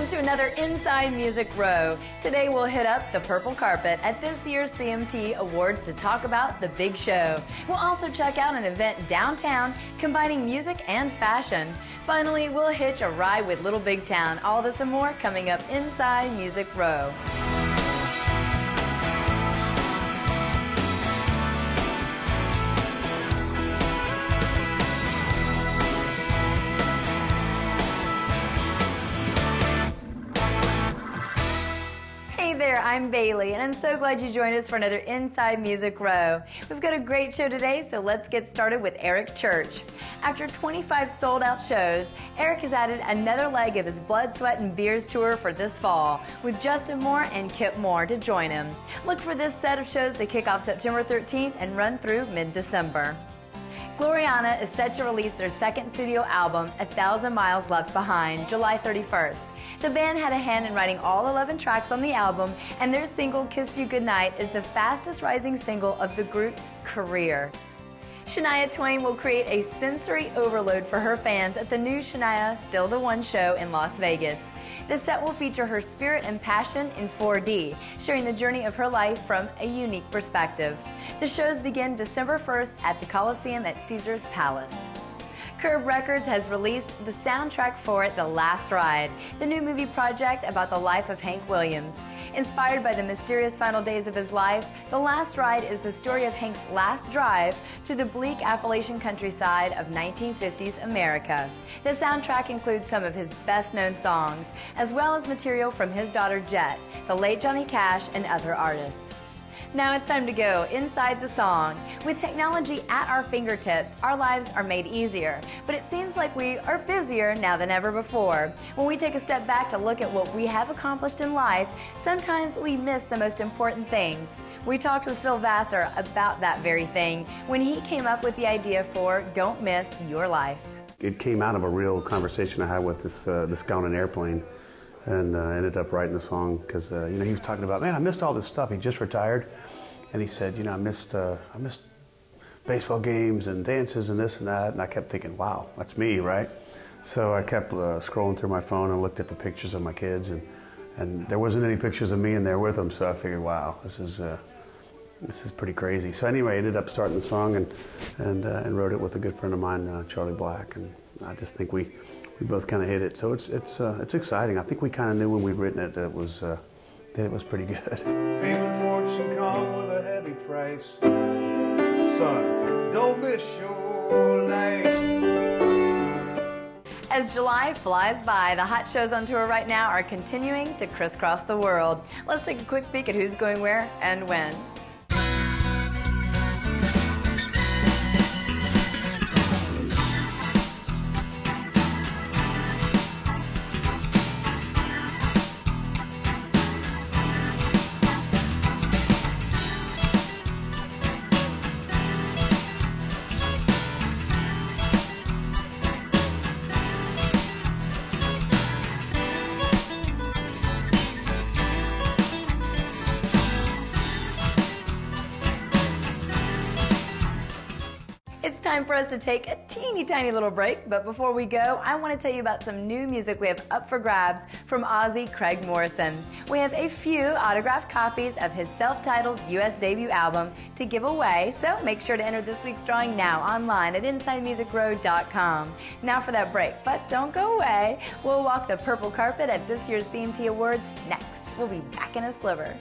to another Inside Music Row. Today we'll hit up the purple carpet at this year's CMT Awards to talk about the big show. We'll also check out an event downtown combining music and fashion. Finally, we'll hitch a ride with Little Big Town. All this and more coming up Inside Music Row. Hey there, I'm Bailey, and I'm so glad you joined us for another Inside Music Row. We've got a great show today, so let's get started with Eric Church. After 25 sold-out shows, Eric has added another leg of his Blood, Sweat, and Beers tour for this fall, with Justin Moore and Kip Moore to join him. Look for this set of shows to kick off September 13th and run through mid-December. Gloriana is set to release their second studio album, 1,000 Miles Left Behind, July 31st. The band had a hand in writing all 11 tracks on the album, and their single, Kiss You Goodnight, is the fastest rising single of the group's career. Shania Twain will create a sensory overload for her fans at the new Shania Still the One show in Las Vegas. The set will feature her spirit and passion in 4D, sharing the journey of her life from a unique perspective. The shows begin December 1st at the Coliseum at Caesars Palace. Curb Records has released the soundtrack for The Last Ride, the new movie project about the life of Hank Williams. Inspired by the mysterious final days of his life, The Last Ride is the story of Hank's last drive through the bleak Appalachian countryside of 1950s America. The soundtrack includes some of his best-known songs, as well as material from his daughter Jet, the late Johnny Cash, and other artists. Now it's time to go inside the song. With technology at our fingertips, our lives are made easier, but it seems like we are busier now than ever before. When we take a step back to look at what we have accomplished in life, sometimes we miss the most important things. We talked with Phil Vassar about that very thing when he came up with the idea for Don't Miss Your Life. It came out of a real conversation I had with this guy on an airplane. And ended up writing the song because he was talking about, man, I missed all this stuff. He just retired, and he said, I missed baseball games and dances and this and that. And I kept thinking, wow, that's me, right? So I kept scrolling through my phone and looked at the pictures of my kids, and there wasn't any pictures of me in there with them. So I figured, wow, this is pretty crazy. So anyway, I ended up starting the song and wrote it with a good friend of mine, Charlie Black, and I just think we both kind of hit it, so it's exciting. I think we kind of knew when we'd written it that it was pretty good. Fame and fortune come with a heavy price. Son, don't miss your life. As July flies by, the hot shows on tour right now are continuing to crisscross the world. Let's take a quick peek at who's going where and when. It's time for us to take a teeny tiny little break, but before we go, I want to tell you about some new music we have up for grabs from Ozzy Craig Morrison. We have a few autographed copies of his self-titled U.S. debut album to give away, so make sure to enter this week's drawing now online at InsideMusicRow.com. Now for that break, but don't go away. We'll walk the purple carpet at this year's CMT Awards next. We'll be back in a sliver.